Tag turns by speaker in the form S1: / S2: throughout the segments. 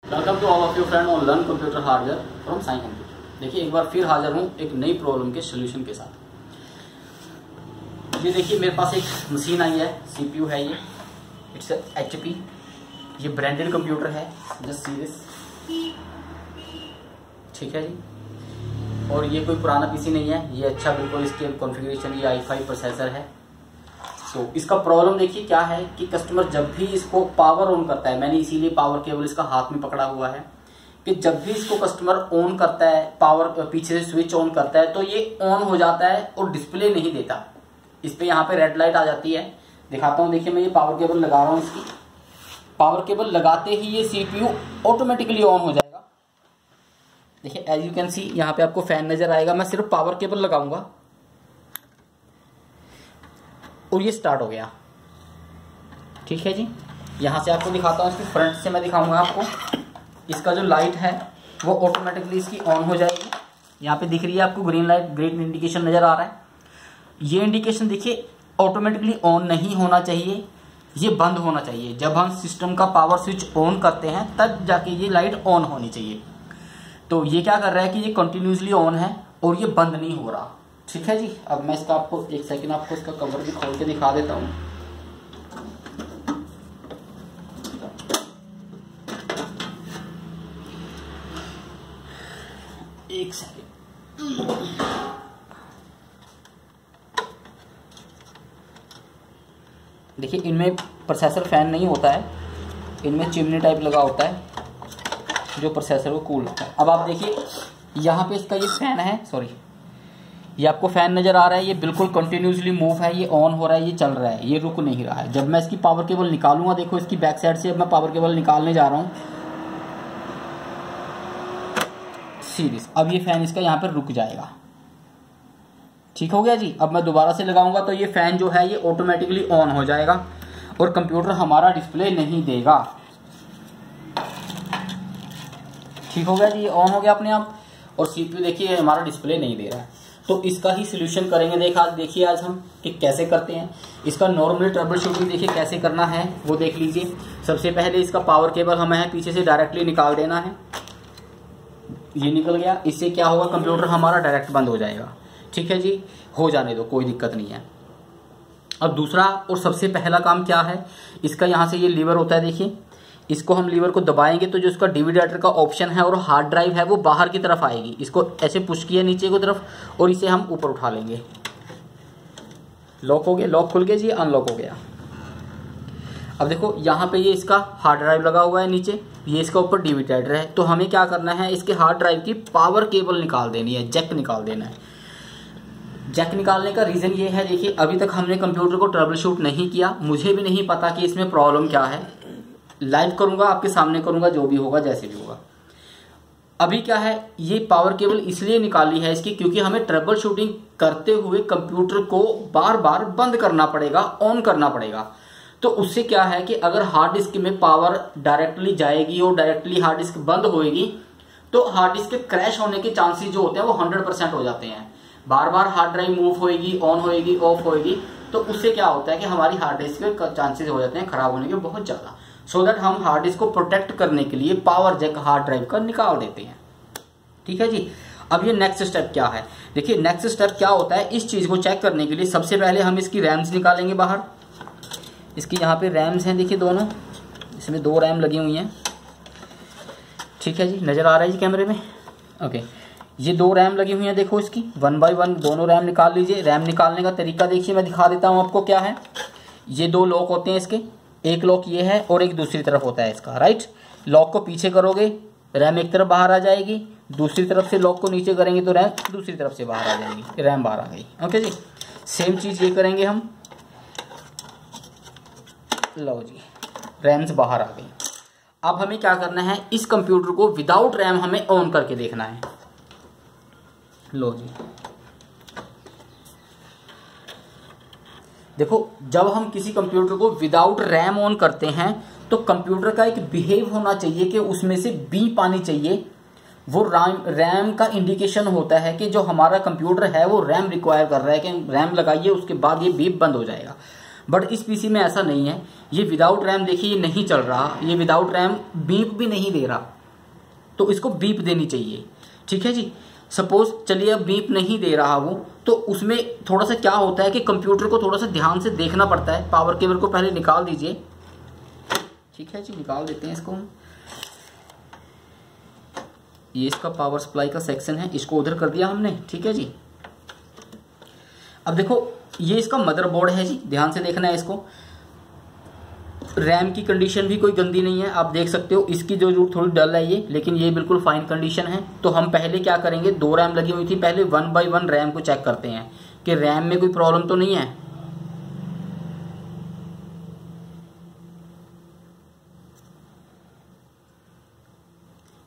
S1: Welcome to all of you friend on learn computer hardware from Sai computer. देखिए एक बार फिर हाजिर हूँ एक नई प्रॉब्लम के सोल्यूशन के साथ। ये देखिए मेरे पास एक मशीन आई है, सीपीयू है, ये इट्स HP। ये ब्रांडेड कंप्यूटर है, जस्ट सी दिस, ठीक है जी। और ये कोई पुराना पीसी नहीं है, ये अच्छा बिल्कुल इसके कॉन्फ़िगरेशन, ये i5 प्रोसेसर है। तो इसका प्रॉब्लम देखिए क्या है कि कस्टमर जब भी इसको पावर ऑन करता है, मैंने इसीलिए पावर केबल इसका हाथ में पकड़ा हुआ है कि जब भी इसको कस्टमर ऑन करता है, पावर पीछे से स्विच ऑन करता है तो ये ऑन हो जाता है और डिस्प्ले नहीं देता। इस पे यहाँ पे रेड लाइट आ जाती है। दिखाता हूँ, देखिए मैं ये पावर केबल लगा रहा हूँ, इसकी पावर केबल लगाते ही ये सीपीयू ऑटोमेटिकली ऑन हो जाएगा। देखिए एज यू कैन सी यहाँ पे आपको फैन नजर आएगा। मैं सिर्फ पावर केबल लगाऊंगा और ये स्टार्ट हो गया, ठीक है जी। यहां से आपको दिखाता हूं, इसकी फ्रंट से मैं दिखाऊंगा आपको। इसका जो लाइट है वो ऑटोमेटिकली इसकी ऑन हो जाएगी। यहाँ पे दिख रही है आपको ग्रीन लाइट, ग्रीन इंडिकेशन नजर आ रहा है। ये इंडिकेशन देखिए ऑटोमेटिकली ऑन नहीं होना चाहिए, ये बंद होना चाहिए। जब हम सिस्टम का पावर स्विच ऑन करते हैं तब जाके ये लाइट ऑन होनी चाहिए। तो ये क्या कर रहा है कि ये कंटिन्यूसली ऑन है और ये बंद नहीं हो रहा, ठीक है जी। अब मैं इसका आपको एक सेकंड आपको इसका कवर भी खोल के दिखा देता हूं। एक सेकंड, देखिए इनमें प्रोसेसर फैन नहीं होता है, इनमें चिमनी टाइप लगा होता है जो प्रोसेसर को कूल रखता है। अब आप देखिए यहाँ पे इसका ये फैन है, सॉरी ये आपको फैन नजर आ रहा है, ये बिल्कुल कंटिन्यूसली मूव है, ये ऑन हो रहा है, ये चल रहा है, ये रुक नहीं रहा है। जब मैं इसकी पावर केबल निकालूंगा, देखो इसकी बैक साइड से अब मैं पावर केबल निकालने जा रहा हूं सीरीज, अब ये फैन इसका यहाँ पर रुक जाएगा, ठीक हो गया जी। अब मैं दोबारा से लगाऊंगा तो ये फैन जो है ये ऑटोमेटिकली ऑन हो जाएगा और कंप्यूटर हमारा डिस्प्ले नहीं देगा, ठीक हो गया जी। ये ऑन हो गया अपने आप और सीपीयू देखिए हमारा डिस्प्ले नहीं दे रहा है। तो इसका ही सोल्यूशन करेंगे। देखिए आज हम कि कैसे करते हैं इसका नॉर्मली ट्रबल शूटिंग। देखिए कैसे करना है वो देख लीजिए। सबसे पहले इसका पावर केबल हमें पीछे से डायरेक्टली निकाल देना है। ये निकल गया, इससे क्या होगा, कंप्यूटर हमारा डायरेक्ट बंद हो जाएगा, ठीक है जी। हो जाने दो, कोई दिक्कत नहीं है। अब दूसरा और सबसे पहला काम क्या है, इसका यहाँ से ये लीवर होता है, देखिए इसको हम लीवर को दबाएंगे तो जो इसका डीवीडी का ऑप्शन है और हार्ड ड्राइव है वो बाहर की तरफ आएगी। इसको ऐसे पुश किया नीचे की तरफ और इसे हम ऊपर उठा लेंगे। लॉक हो गया, लॉक खुल गया जी, अनलॉक हो गया। अब देखो यहाँ पे ये इसका हार्ड ड्राइव लगा हुआ है नीचे, ये इसका ऊपर डीवीडी है। तो हमें क्या करना है, इसके हार्ड ड्राइव की पावर केबल निकाल देनी है, जैक निकाल देना है। जैक निकालने का रीजन ये है, देखिए अभी तक हमने कंप्यूटर को ट्रबल शूट नहीं किया, मुझे भी नहीं पता कि इसमें प्रॉब्लम क्या है। लाइव करूंगा, आपके सामने करूंगा, जो भी होगा जैसे भी होगा। अभी क्या है, ये पावर केबल इसलिए निकाली है इसकी क्योंकि हमें ट्रबल शूटिंग करते हुए कंप्यूटर को बार बार बंद करना पड़ेगा, ऑन करना पड़ेगा। तो उससे क्या है कि अगर हार्ड डिस्क में पावर डायरेक्टली जाएगी और डायरेक्टली हार्ड डिस्क बंद होएगी तो हार्ड डिस्क के क्रैश होने के चांसेस जो होते हैं वो 100% हो जाते हैं। बार बार हार्ड ड्राइव मूव होएगी, ऑन होएगी, ऑफ होएगी, तो उससे क्या होता है कि हमारी हार्ड डिस्क के चांसेस हो जाते हैं खराब होने के बहुत ज्यादा। सो दैट हम हार्ड डिस्क को प्रोटेक्ट करने के लिए पावर जैक हार्ड ड्राइव का निकाल देते हैं, ठीक है जी। अब ये नेक्स्ट स्टेप क्या है, देखिए नेक्स्ट स्टेप क्या होता है, इस चीज को चेक करने के लिए सबसे पहले हम इसकी रैम्स निकालेंगे बाहर। इसकी यहाँ पे रैम्स हैं, देखिए दोनों, इसमें 2 रैम लगी हुई हैं, ठीक है जी, नजर आ रहा है जी कैमरे में, ओके। ये 2 रैम लगी हुई हैं, देखो इसकी 1 बाय 1 दोनों रैम निकाल लीजिए। रैम निकालने का तरीका देखिए, मैं दिखा देता हूँ आपको क्या है। ये 2 लॉक होते हैं इसके, एक लॉक ये है और एक दूसरी तरफ होता है इसका, राइट। लॉक को पीछे करोगे रैम एक तरफ बाहर आ जाएगी, दूसरी तरफ से लॉक को नीचे करेंगे तो रैम दूसरी तरफ से बाहर आ जाएगी, रैम बाहर आ गई, ओके जी। सेम चीज ये करेंगे हम, लो जी रैम्स बाहर आ गई। अब हमें क्या करना है, इस कंप्यूटर को विदाउट रैम हमें ऑन करके देखना है। लो जी देखो, जब हम किसी कंप्यूटर को विदाउट रैम ऑन करते हैं तो कंप्यूटर का एक बिहेव होना चाहिए कि उसमें से बीप आनी चाहिए। वो रैम का इंडिकेशन होता है कि जो हमारा कंप्यूटर है वो रैम रिक्वायर कर रहा है कि रैम लगाइए, उसके बाद ये बीप बंद हो जाएगा। बट इस पीसी में ऐसा नहीं है। ये विदाउट रैम देखिए ये नहीं चल रहा, ये विदाउट रैम बीप भी नहीं दे रहा, तो इसको बीप देनी चाहिए। ठीक है जी। सपोज चलिए अब बीप नहीं दे रहा वो, तो उसमें थोड़ा सा क्या होता है कि कंप्यूटर को थोड़ा सा ध्यान से देखना पड़ता है। पावर केबल को पहले निकाल दीजिए। ठीक है जी, निकाल देते हैं इसको हम। ये इसका पावर सप्लाई का सेक्शन है, इसको उधर कर दिया हमने। ठीक है जी। अब देखो ये इसका मदरबोर्ड है जी, ध्यान से देखना है इसको। रैम की कंडीशन भी कोई गंदी नहीं है, आप देख सकते हो। इसकी जो थोड़ी डल है ये, लेकिन ये बिल्कुल फाइन कंडीशन है। तो हम पहले क्या करेंगे, 2 रैम लगी हुई थी, पहले 1 बाय 1 रैम को चेक करते हैं कि रैम में कोई प्रॉब्लम तो नहीं है।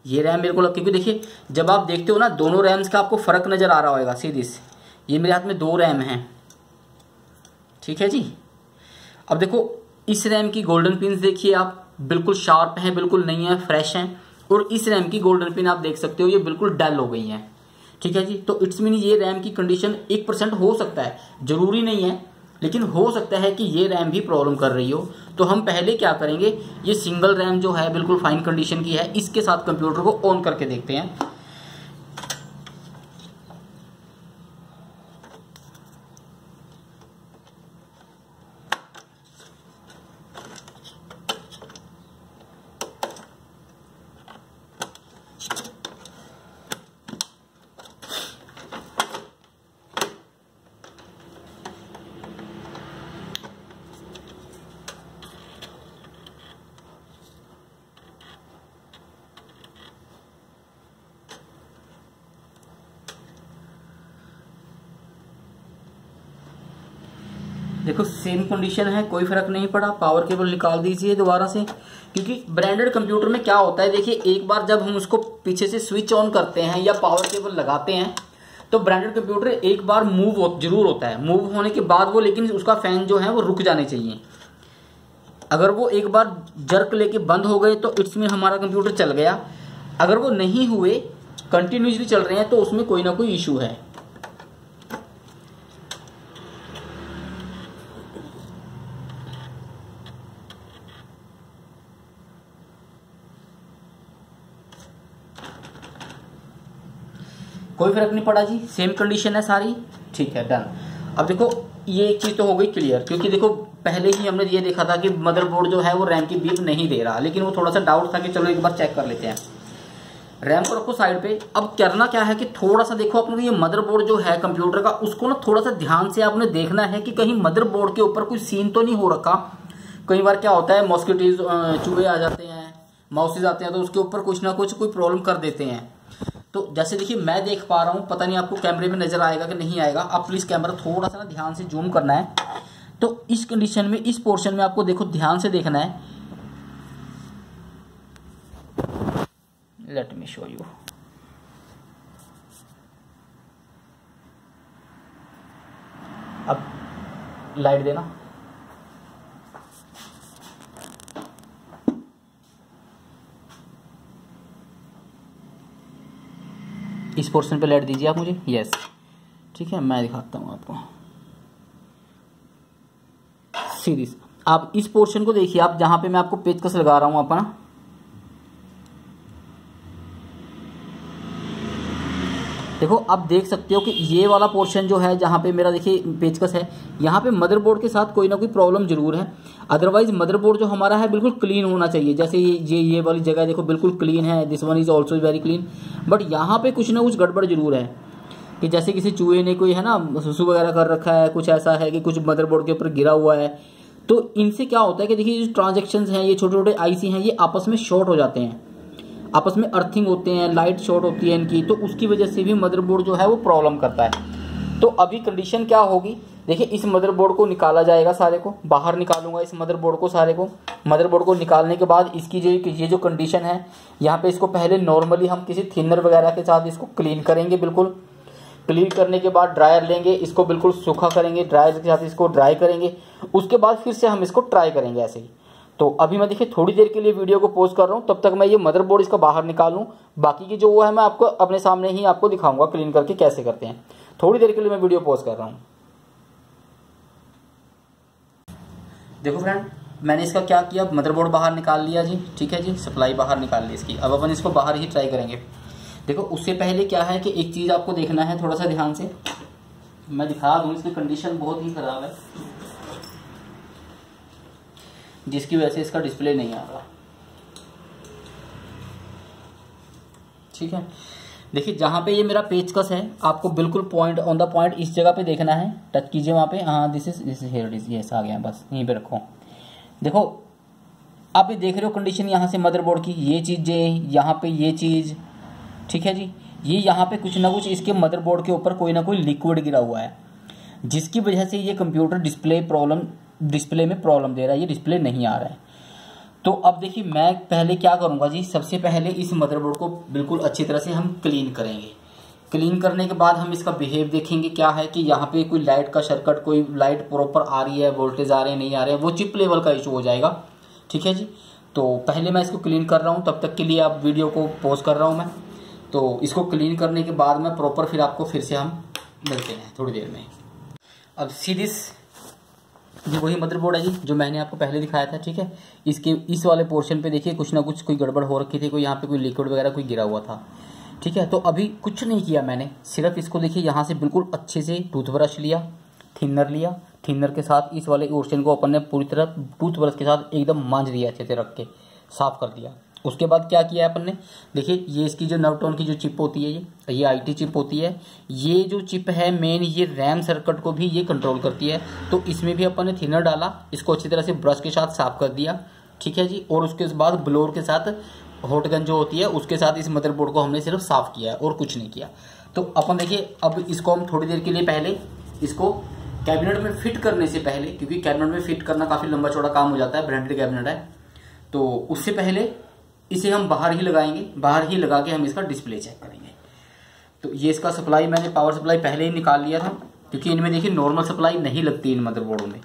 S1: ये रैम मेरे को क्योंकि देखिए जब आप देखते हो ना दोनों रैम्स का आपको फर्क नजर आ रहा होगा सीधी से। ये मेरे हाथ में 2 रैम हैं। ठीक है जी। अब देखो इस रैम की गोल्डन पिन देखिए आप, बिल्कुल शार्प है, बिल्कुल नहीं है, फ्रेश है। और इस रैम की गोल्डन पिन आप देख सकते हो ये बिल्कुल डल हो गई है। ठीक है जी। तो इट्स मीन ये रैम की कंडीशन 1% हो सकता है, जरूरी नहीं है, लेकिन हो सकता है कि ये रैम भी प्रॉब्लम कर रही हो। तो हम पहले क्या करेंगे, ये सिंगल रैम जो है बिल्कुल फाइन कंडीशन की है, इसके साथ कंप्यूटर को ऑन करके देखते हैं। देखो सेम कंडीशन है, कोई फर्क नहीं पड़ा। पावर केबल निकाल दीजिए दोबारा से, क्योंकि ब्रांडेड कंप्यूटर में क्या होता है देखिए, एक बार जब हम उसको पीछे से स्विच ऑन करते हैं या पावर केबल लगाते हैं तो ब्रांडेड कंप्यूटर एक बार मूव जरूर होता है। मूव होने के बाद वो, लेकिन उसका फैन जो है वो रुक जाने चाहिए। अगर वो एक बार जर्क लेके बंद हो गए तो इट्स में हमारा कंप्यूटर चल गया। अगर वो नहीं हुए, कंटिन्यूसली चल रहे हैं, तो उसमें कोई ना कोई इशू है। कोई फर्क नहीं पड़ा जी, सेम कंडीशन है सारी। ठीक है, डन। अब देखो ये एक चीज तो हो गई क्लियर, क्योंकि देखो पहले ही हमने ये देखा था कि मदरबोर्ड जो है वो रैम की बीप नहीं दे रहा, लेकिन वो थोड़ा सा डाउट था कि चलो एक बार चेक कर लेते हैं। रैम को रखो साइड पे। अब करना क्या है कि थोड़ा सा देखो अपने ये मदरबोर्ड जो है कंप्यूटर का, उसको ना थोड़ा सा ध्यान से आपने देखना है कि कहीं मदरबोर्ड के ऊपर कोई सीन तो नहीं हो रखा। कई बार क्या होता है, मॉस्किटोज चूहे आ जाते हैं, माउसेज आते हैं, तो उसके ऊपर कुछ ना कुछ कोई प्रॉब्लम कर देते हैं। तो जैसे देखिए मैं देख पा रहा हूं, पता नहीं आपको कैमरे में नजर आएगा कि नहीं आएगा। आप प्लीज कैमरा थोड़ा सा ना ध्यान से जूम करना है। तो इस कंडीशन में, इस पोर्शन में आपको देखो ध्यान से देखना है। Let me show you. अब लाइट देना। इस पोर्शन पे लाइट दीजिए आप मुझे। यस, ठीक है, मैं दिखाता हूं आपको सीरीज। आप इस पोर्शन को देखिए, आप जहां पे मैं आपको पेचकस लगा रहा हूं अपना, देखो आप देख सकते हो कि ये वाला पोर्शन जो है जहां पे मेरा देखिए पेचकस है, यहाँ पे मदरबोर्ड के साथ कोई ना कोई प्रॉब्लम जरूर है। अदरवाइज मदरबोर्ड जो हमारा है बिल्कुल क्लीन होना चाहिए। जैसे ये वाली जगह देखो बिल्कुल क्लीन है, this one is also very clean. But यहाँ पे कुछ ना कुछ गड़बड़ जरूर है, कि जैसे किसी चूहे ने कोई है ना सुसु वगैरह कर रखा है, कुछ ऐसा है कि कुछ मदरबोर्ड के ऊपर गिरा हुआ है। तो इनसे क्या होता है कि देखिए जो ट्रांजेक्शन हैं, ये छोटे छोटे आईसी हैं, ये आपस में शॉर्ट हो जाते हैं, आपस में अर्थिंग होते हैं, लाइट शॉर्ट होती है इनकी, तो उसकी वजह से भी मदरबोर्ड जो है वो प्रॉब्लम करता है। तो अभी कंडीशन क्या होगी, देखिए इस मदरबोर्ड को निकाला जाएगा, सारे को बाहर निकालूंगा इस मदरबोर्ड को, सारे को। मदरबोर्ड को निकालने के बाद इसकी ये जो कंडीशन है, यहाँ पे इसको पहले नॉर्मली हम किसी थिनर वगैरह के साथ इसको क्लीन करेंगे। बिल्कुल क्लीन करने के बाद ड्रायर लेंगे, इसको बिल्कुल सूखा करेंगे, ड्रायर के साथ इसको ड्राई करेंगे। उसके बाद फिर से हम इसको ट्राई करेंगे ऐसे ही। तो अभी मैं देखिए थोड़ी देर के लिए वीडियो को पॉज कर रहा हूँ, तब तक मैं ये मदरबोर्ड इसका बाहर निकाल लूँ। बाकी की जो वो है मैं आपको अपने सामने ही आपको दिखाऊंगा क्लीन करके कैसे करते हैं। थोड़ी देर के लिए मैं वीडियो पॉज कर रहा हूँ। देखो फ्रेंड, मैंने इसका क्या किया, मदरबोर्ड बाहर निकाल लिया जी, ठीक है जी, सप्लाई बाहर निकाल ली इसकी। अब अपन इसको बाहर ही ट्राई करेंगे। देखो उससे पहले क्या है कि एक चीज़ आपको देखना है थोड़ा सा ध्यान से, मैं दिखा दूँ, इसकी कंडीशन बहुत ही ख़राब है जिसकी वजह से इसका डिस्प्ले नहीं आ रहा, ठीक है। देखिए जहाँ पे ये मेरा पेचकस है, आपको बिल्कुल पॉइंट ऑन द पॉइंट इस जगह पे देखना है, टच कीजिए वहाँ पे, हाँ this is here it is, yes आ गया, बस यहीं पे रखो। देखो आप ये देख रहे हो कंडीशन यहाँ से मदरबोर्ड की, ये चीज़ें यहाँ पे, ये चीज़, ठीक है जी, ये यहाँ पे कुछ ना कुछ इसके मदरबोर्ड के ऊपर कोई ना कोई लिक्विड गिरा हुआ है, जिसकी वजह से ये कंप्यूटर डिस्प्ले में प्रॉब्लम दे रहा है, ये डिस्प्ले नहीं आ रहा है। तो अब देखिए मैं पहले क्या करूँगा जी, सबसे पहले इस मदरबोर्ड को बिल्कुल अच्छी तरह से हम क्लीन करेंगे। क्लीन करने के बाद हम इसका बिहेव देखेंगे, क्या है कि यहाँ पे कोई लाइट का सर्किट, कोई लाइट प्रॉपर आ रही है, वोल्टेज आ रहे हैं नहीं आ रहे हैं, वो चिप लेवल का इशू हो जाएगा, ठीक है जी। तो पहले मैं इसको क्लीन कर रहा हूँ, तब तक के लिए आप वीडियो को पॉज कर रहा हूँ मैं। तो इसको क्लीन करने के बाद में प्रॉपर फिर आपको फिर से हम मिलते हैं थोड़ी देर में। अब सीरीज ये वही मदरबोर्ड है जी जो मैंने आपको पहले दिखाया था, ठीक है। इसके इस वाले पोर्शन पे देखिए कुछ ना कुछ कोई गड़बड़ हो रखी थी, कोई यहाँ पे कोई लिक्विड वगैरह कोई गिरा हुआ था, ठीक है। तो अभी कुछ नहीं किया मैंने, सिर्फ इसको देखिए यहाँ से बिल्कुल अच्छे से टूथब्रश लिया, थिनर लिया, थिनर के साथ इस वाले पोर्शन को अपन ने पूरी तरह टूथब्रश के साथ एकदम मांझ दिया, अच्छे से रख के साफ कर दिया। उसके बाद क्या किया है अपन ने, देखिए ये इसकी जो नवटोन की जो चिप होती है, ये आईटी चिप होती है, ये जो चिप है मेन, ये रैम सर्किट को भी ये कंट्रोल करती है। तो इसमें भी अपन ने थिनर डाला, इसको अच्छी तरह से ब्रश के साथ साफ कर दिया, ठीक है जी। और उसके बाद ब्लोअर के साथ, हॉट गन जो होती है उसके साथ इस मदरबोर्ड को हमने सिर्फ साफ किया है और कुछ नहीं किया। तो अपन देखिए अब इसको हम थोड़ी देर के लिए पहले इसको कैबिनेट में फिट करने से पहले, क्योंकि कैबिनेट में फिट करना काफ़ी लंबा चौड़ा काम हो जाता है, ब्रांडेड कैबिनेट है, तो उससे पहले इसे हम बाहर ही लगाएंगे, बाहर ही लगा के हम इसका डिस्प्ले चेक करेंगे। तो ये इसका सप्लाई, मैंने पावर सप्लाई पहले ही निकाल लिया था, क्योंकि इनमें देखिए नॉर्मल सप्लाई नहीं लगती इन मदरबोर्डों में।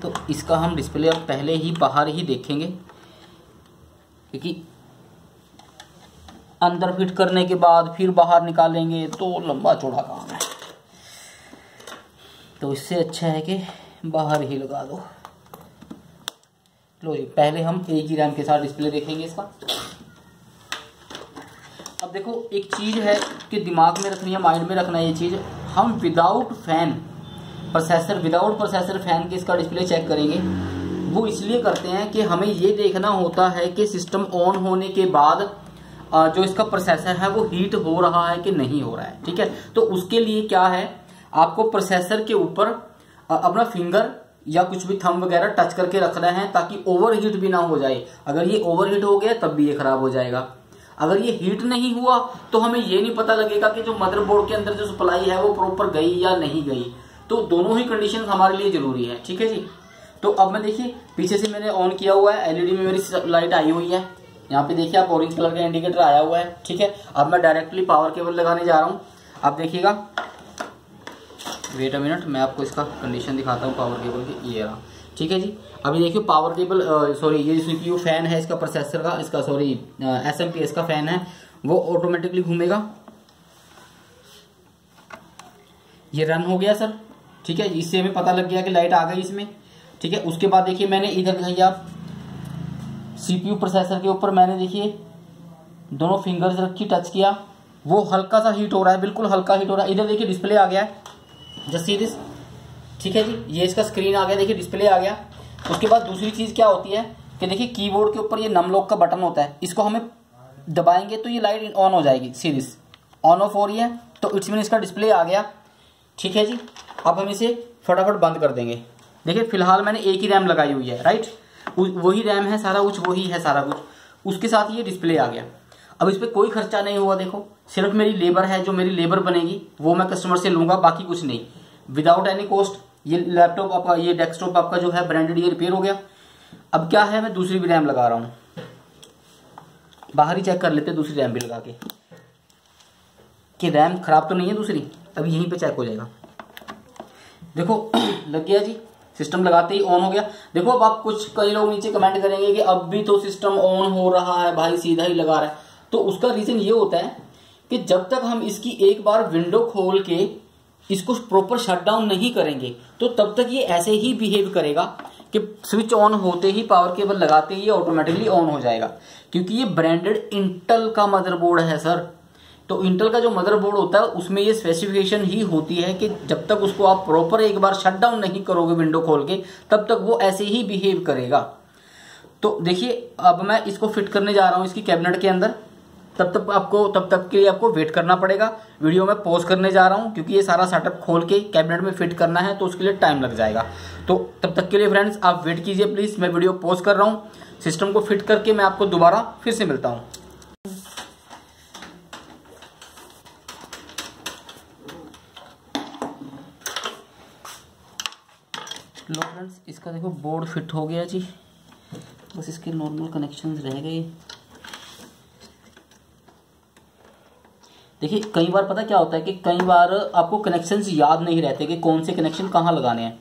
S1: तो इसका हम डिस्प्ले अब पहले ही बाहर ही देखेंगे, क्योंकि अंदर फिट करने के बाद फिर बाहर निकालेंगे तो लंबा चौड़ा काम है। तो इससे अच्छा है कि बाहर ही लगा दो। लो जी, पहले हम एक ही रैम के साथ डिस्प्ले देखेंगे इसका। अब देखो एक चीज़ है कि दिमाग में रखनी है, माइंड में रखना है ये चीज़, हम विदाउट प्रोसेसर फैन के इसका डिस्प्ले चेक करेंगे। वो इसलिए करते हैं कि हमें ये देखना होता है कि सिस्टम ऑन होने के बाद जो इसका प्रोसेसर है वो हीट हो रहा है कि नहीं हो रहा है, ठीक है। तो उसके लिए क्या है, आपको प्रोसेसर के ऊपर अपना फिंगर या कुछ भी थंब वगैरह टच करके रखना है, ताकि ओवरहीट भी ना हो जाए। अगर ये ओवरहीट हो गया तब भी ये खराब हो जाएगा। अगर ये हीट नहीं हुआ तो हमें ये नहीं पता लगेगा कि जो मदरबोर्ड के अंदर जो सप्लाई है वो प्रॉपर गई या नहीं गई। तो दोनों ही कंडीशन हमारे लिए जरूरी है, ठीक है जी। तो अब मैं देखिए पीछे से मैंने ऑन किया हुआ है, एलईडी में मेरी लाइट आई हुई है, यहाँ पे देखिए आप ऑरेंज कलर का इंडिकेटर आया हुआ है, ठीक है। अब मैं डायरेक्टली पावर केबल लगाने जा रहा हूँ। आप देखिएगा, वेट अ मिनट, मैं आपको इसका कंडीशन दिखाता हूँ पावर केबल की, ये रहा, ठीक है जी। अभी देखिए पावर केबल, सॉरी ये सीपीयू फैन है इसका प्रोसेसर का, इसका सॉरी एसएमपीएस का फैन है, वो ऑटोमेटिकली घूमेगा। ये रन हो गया सर, ठीक है। इससे हमें पता लग गया कि लाइट आ गई इसमें, ठीक है। उसके बाद देखिए मैंने इधर दिखाइए आप, सीपीयू प्रोसेसर के ऊपर मैंने देखिए दोनों फिंगर्स रखी, टच किया, वो हल्का सा हीट हो रहा है, बिल्कुल हल्का हीट हो रहा है। इधर देखिए डिस्प्ले आ गया है, जस्ट सी दिस, ठीक है जी। ये इसका स्क्रीन आ गया, देखिए डिस्प्ले आ गया। उसके बाद दूसरी चीज क्या होती है कि देखिए कीबोर्ड के ऊपर ये नम लॉक का बटन होता है, इसको हमें दबाएंगे तो ये लाइट ऑन हो जाएगी, सी दिस, ऑन ऑफ हो रही है, तो इट्स मीन इसका डिस्प्ले आ गया, ठीक है जी। अब हम इसे फटाफट बंद कर देंगे। देखिए फिलहाल मैंने एक ही रैम लगाई हुई है, राइट, वही रैम है सारा कुछ, वही है सारा कुछ, उसके साथ ये डिस्प्ले आ गया। अब इस पर कोई खर्चा नहीं हुआ, देखो सिर्फ मेरी लेबर है, जो मेरी लेबर बनेगी वो मैं कस्टमर से लूंगा, बाकी कुछ नहीं, विदाउट एनी कॉस्ट। ये लैपटॉप आपका, ये डेस्कटॉप आपका जो है ब्रांडेड, ये रिपेयर हो गया। अब क्या है, मैं दूसरी भी रैम लगा रहा हूँ, बाहर ही चेक कर लेते दूसरी रैम भी लगा के कि रैम खराब तो नहीं है दूसरी, अभी यहीं पे चेक हो जाएगा। देखो लग गया जी, सिस्टम लगाते ही ऑन हो गया। देखो अब आप कुछ, कई लोग नीचे कमेंट करेंगे कि अब भी तो सिस्टम ऑन हो रहा है भाई, सीधा ही लगा रहा है। तो उसका रीजन ये होता है कि जब तक हम इसकी एक बार विंडो खोल के इसको प्रॉपर शट डाउन नहीं करेंगे तो तब तक ये ऐसे ही बिहेव करेगा कि स्विच ऑन होते ही, पावर केबल लगाते ही ऑटोमेटिकली ऑन हो जाएगा। क्योंकि ये ब्रांडेड इंटेल का मदरबोर्ड है सर। तो इंटेल का जो मदरबोर्ड होता है उसमें ये स्पेसिफिकेशन ही होती है कि जब तक उसको आप प्रॉपर एक बार शट डाउन नहीं करोगे विंडो खोल के, तब तक वो ऐसे ही बिहेव करेगा। तो देखिए अब मैं इसको फिट करने जा रहा हूं इसकी कैबिनेट के अंदर। तब तक के लिए आपको वेट करना पड़ेगा। वीडियो में पॉज करने जा रहा हूं क्योंकि ये सारा सेटअप खोल के कैबिनेट में फिट करना है, तो उसके लिए टाइम लग जाएगा। तो तब तक के लिए फ्रेंड्स आप वेट कीजिए प्लीज। मैं वीडियो पॉज कर रहा हूं। सिस्टम को फिट करके मैं आपको दोबारा फिर से मिलता हूं। लो फ्रेंड्स, इसका देखो बोर्ड फिट हो गया जी। बस इसके नॉर्मल कनेक्शंस रह गए। देखिए कई बार पता क्या होता है कि कई बार आपको कनेक्शंस याद नहीं रहते कि कौन से कनेक्शन कहाँ लगाने हैं।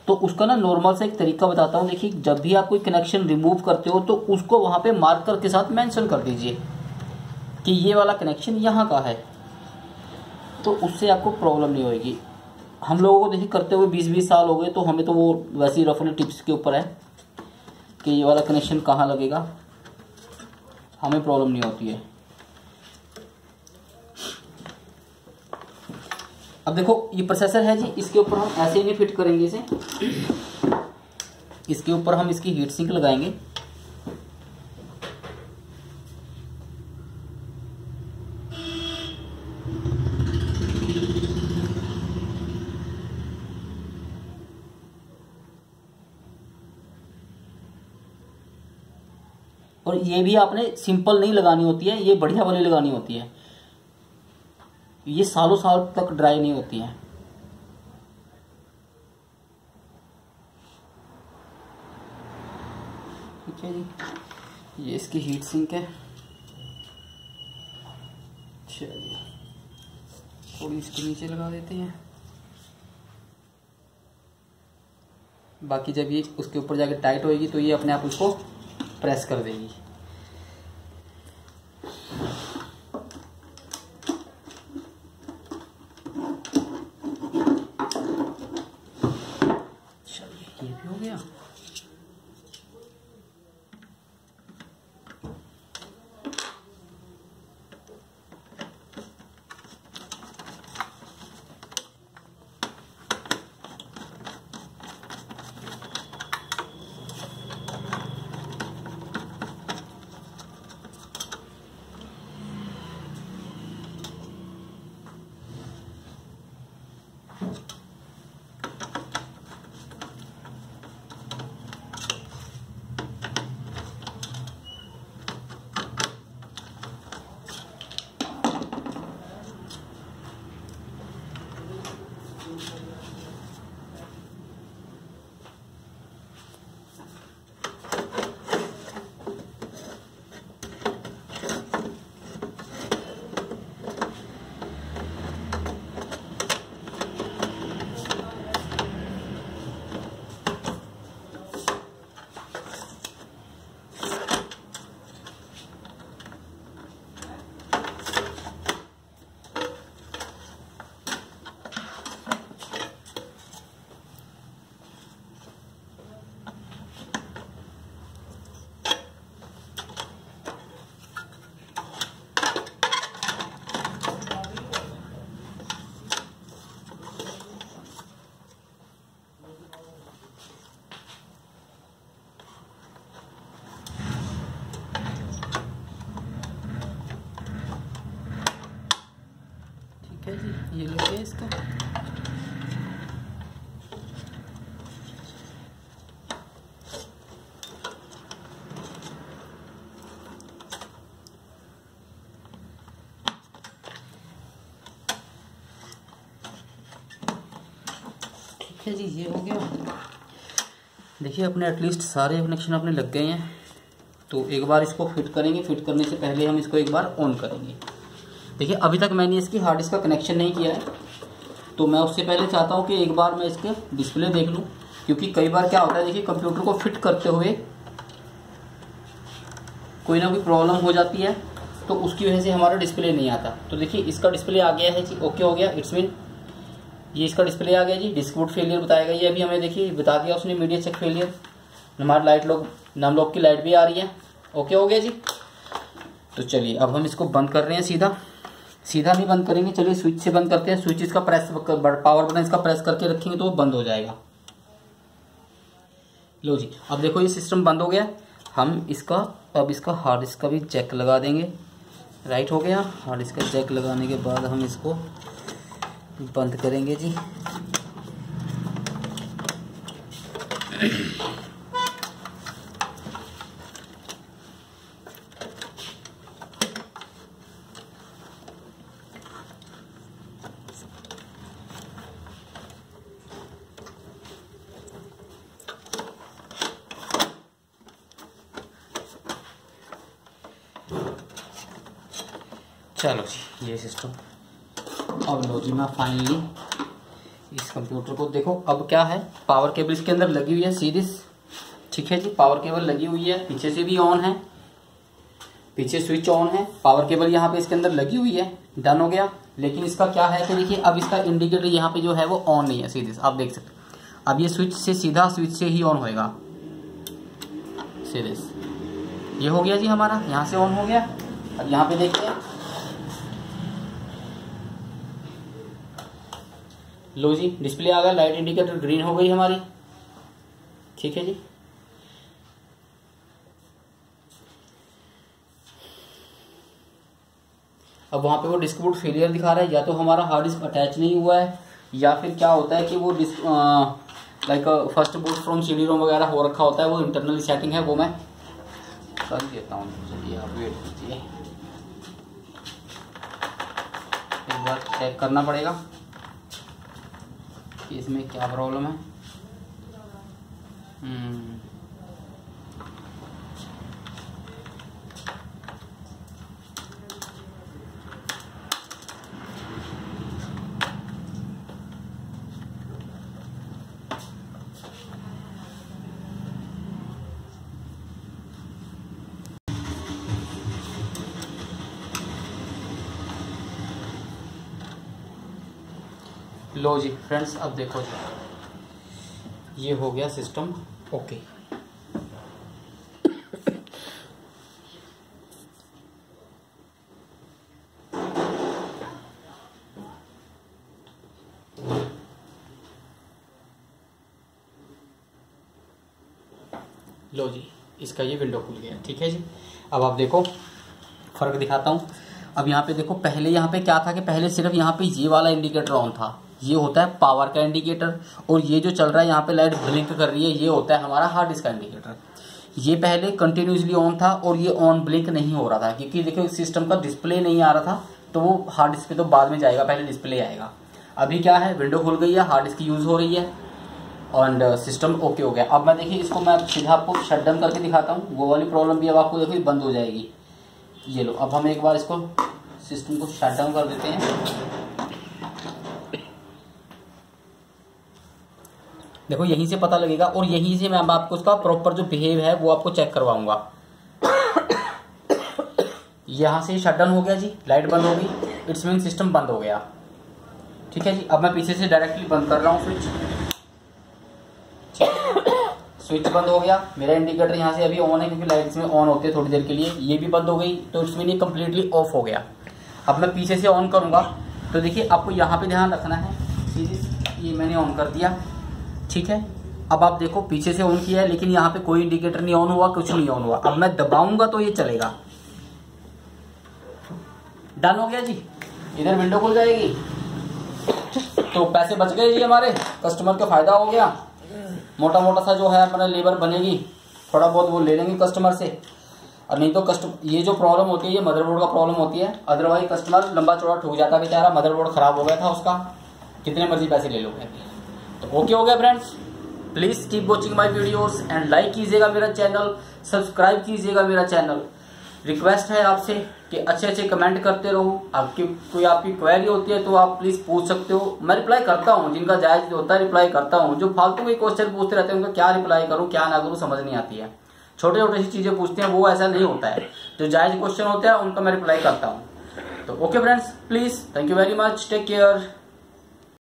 S1: तो उसका ना नॉर्मल सा एक तरीका बताता हूँ। देखिए जब भी आप कोई कनेक्शन रिमूव करते हो तो उसको वहां पे मार्कर के साथ मेंशन कर दीजिए कि ये वाला कनेक्शन यहाँ का है, तो उससे आपको प्रॉब्लम नहीं होगी। हम लोगों को देखिए करते हुए 20-20 साल हो गए, तो हमें तो वो वैसी रफली टिप्स के ऊपर है कि ये वाला कनेक्शन कहाँ लगेगा, हमें प्रॉब्लम नहीं होती है। अब देखो ये प्रोसेसर है जी, इसके ऊपर हम ऐसे नहीं फिट करेंगे इसे। इसके ऊपर हम इसकी हीट सिंक लगाएंगे। और ये भी आपने सिंपल नहीं लगानी होती है, ये बढ़िया वाली लगानी होती है। ये सालों साल तक ड्राई नहीं होती है। ठीक है जी, ये इसकी हीट सिंक है। चलिए थोड़ी इसके नीचे लगा देते हैं, बाकी जब ये उसके ऊपर जाके टाइट होएगी तो ये अपने आप उसको प्रेस कर देगी। चलिए ये भी हो गया। ठीक है जी, ये लग गया इसका। ठीक है जी, ये हो गया। देखिए अपने एटलीस्ट सारे कनेक्शन अपने लग गए हैं। तो एक बार इसको फिट करेंगे। फिट करने से पहले हम इसको एक बार ऑन करेंगे। देखिए अभी तक मैंने इसकी हार्ड डिस्क का कनेक्शन नहीं किया है, तो मैं उससे पहले चाहता हूँ कि एक बार मैं इसके डिस्प्ले देख लूँ। क्योंकि कई बार क्या होता है, देखिए कंप्यूटर को फिट करते हुए कोई ना कोई प्रॉब्लम हो जाती है, तो उसकी वजह से हमारा डिस्प्ले नहीं आता। तो देखिए इसका डिस्प्ले आ गया है जी, ओके हो गया। इट्स मीन ये इसका डिस्प्ले आ गया जी, डिस्क बूट फेलियर बताएगा ये अभी हमें, देखिए बता दिया उसने मीडिया चेक फेलियर। हमारी लाइट लोग नम लोग की लाइट भी आ रही है, ओके हो गया जी। तो चलिए अब हम इसको बंद कर रहे हैं, सीधा नहीं बंद करेंगे, चलिए स्विच से बंद करते हैं। स्विच इसका प्रेस, पावर बटन इसका प्रेस करके रखेंगे तो वो बंद हो जाएगा। लो जी, अब देखो ये सिस्टम बंद हो गया। हम इसका अब इसका हार्ड डिस्क का भी जैक लगा देंगे। राइट हो गया, हार्ड डिस्क का जैक लगाने के बाद हम इसको बंद करेंगे जी। चलो जी, ये सिस्टम अब लो जी, मैं फाइनली इस कंप्यूटर को देखो। अब क्या है, पावर केबल इसके अंदर लगी हुई है सीधी, ठीक है जी, पावर केबल लगी हुई है, पीछे से भी ऑन है, पीछे स्विच ऑन है, पावर केबल यहाँ पे इसके अंदर लगी हुई है, डन हो गया। लेकिन इसका क्या है कि देखिए अब इसका इंडिकेटर यहाँ पे जो है वो ऑन नहीं है सीधे, आप देख सकते हैं। अब ये स्विच से सीधा स्विच से ही ऑन होएगा सीधे। ये हो गया जी हमारा, यहाँ से ऑन हो गया। अब यहाँ पे देखते हैं, लो जी डिस्प्ले आ गया, लाइट इंडिकेटर ग्रीन हो गई हमारी, ठीक है जी। अब वहां पे वो डिस्क बूट फेलियर दिखा रहा है, या तो हमारा हार्ड डिस्क अटैच नहीं हुआ है, या फिर क्या होता है कि वो disk like first boot from CD ROM वगैरह हो रखा होता है, वो इंटरनल सेटिंग है, वो मैं कर देता हूँ। चलिए आप वेट कीजिए, एक बार चेक करना पड़ेगा कि इसमें क्या प्रॉब्लम है। लो जी फ्रेंड्स, अब देखो जी, ये हो गया सिस्टम ओके। लो जी, इसका ये विंडो खुल गया, ठीक है जी। अब आप देखो, फर्क दिखाता हूँ। अब यहाँ पे देखो, पहले यहाँ पे क्या था कि पहले सिर्फ यहाँ पे ये वाला इंडिकेटर ऑन था, ये होता है पावर का इंडिकेटर, और ये जो चल रहा है यहाँ पे लाइट ब्लिंक कर रही है, ये होता है हमारा हार्ड डिस्क का इंडिकेटर। ये पहले कंटिन्यूसली ऑन था और ये ऑन ब्लिंक नहीं हो रहा था, क्योंकि देखो सिस्टम का डिस्प्ले नहीं आ रहा था, तो वो हार्ड डिस्क पे तो बाद में जाएगा, पहले डिस्प्ले आएगा। अभी क्या है, विंडो खुल गई है, हार्ड डिस्क यूज हो रही है और सिस्टम ओके हो गया। अब मैं देखिए इसको मैं सीधा आपको शट डाउन करके दिखाता हूँ, वो वाली प्रॉब्लम भी अब आपको देखो बंद हो जाएगी। ये लो, अब हम एक बार इसको सिस्टम को शट डाउन कर देते हैं। देखो यहीं से पता लगेगा, और यहीं से मैं आपको उसका प्रॉपर जो बिहेव है वो आपको चेक करवाऊंगा। यहां से शट डाउन हो गया जी, लाइट बंद हो गई, इट्स मीन सिस्टम बंद हो गया, ठीक है जी। अब मैं पीछे से डायरेक्टली बंद कर रहा हूँ स्विच, स्विच बंद हो गया। मेरा इंडिकेटर यहाँ से अभी ऑन है, क्योंकि लाइट इसमें ऑन होती है थोड़ी देर के लिए, ये भी बंद हो गई, तो इट्स मीन ये कम्प्लीटली ऑफ हो गया। अब मैं पीछे से ऑन करूंगा, तो देखिए आपको यहाँ पे ध्यान रखना है, ये मैंने ऑन कर दिया, ठीक है। अब आप देखो पीछे से ऑन किया है, लेकिन यहाँ पे कोई इंडिकेटर नहीं ऑन हुआ, कुछ नहीं ऑन हुआ। अब मैं दबाऊंगा तो ये चलेगा, डन हो गया जी। इधर विंडो खुल जाएगी, तो पैसे बच गए जी हमारे, कस्टमर का फायदा हो गया। मोटा मोटा सा जो है अपना लेबर बनेगी, थोड़ा बहुत वो ले लेंगे कस्टमर से, और नहीं तो कस्टमर, ये जो प्रॉब्लम होती है ये मदरबोर्ड का प्रॉब्लम होती है, अदरवाइज कस्टमर लंबा चौड़ा ठुक जाता है बेचारा, मदरबोर्ड खराब हो गया था उसका, कितने मर्जी पैसे ले लोगे। तो ओके हो गया friends, please keep watching my videos and like कीजिएगा मेरा चैनल, सब्सक्राइब कीजिएगा मेरा चैनल। रिक्वेस्ट है आपसे कि अच्छे अच्छे कमेंट करते रहो, आपकी कोई आपकी क्वेरी होती है तो आप प्लीज पूछ सकते हो, मैं रिप्लाई करता हूँ, जिनका जायज होता है रिप्लाई करता हूँ। जो फालतू के क्वेश्चन पूछते रहते हैं उनका क्या रिप्लाई करूँ क्या ना करूँ समझ नहीं आती है। छोटे छोटे सी चीजें पूछते हैं वो ऐसा नहीं होता है, जो जायज क्वेश्चन होते हैं उनका मैं रिप्लाई करता हूँ। तो okay friends, please, thank you very much, take care.